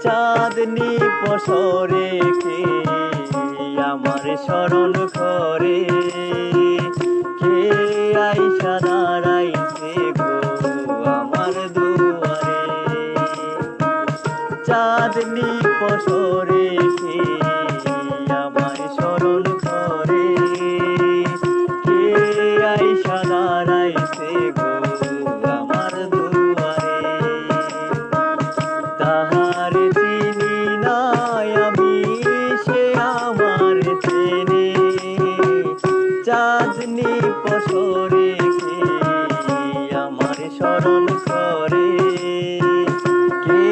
চাঁদনি পসরে কে আমার স্মরণ করে, কে আইসা দাঁড়াইছে গো আমার দুয়ারে। চাঁদনি পসরে কে আমার স্মরণ করে, কে আইসা দাঁড়াইছে গো আমার দুয়ারে। তাহার চিনি নাই আমি, সে আমার চেনে। চাঁদনি পসরে কে আমার স্মরণ করে, কে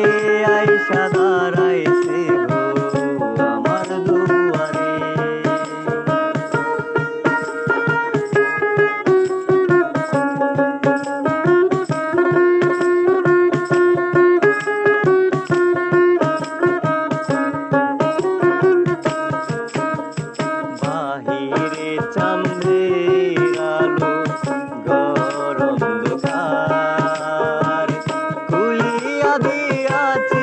আইসা দাঁড়াইছে গো আমার দুয়ারে। বাহিরে চাঁদের আলো গরম দুকার, খুলিয়া দিয়াছে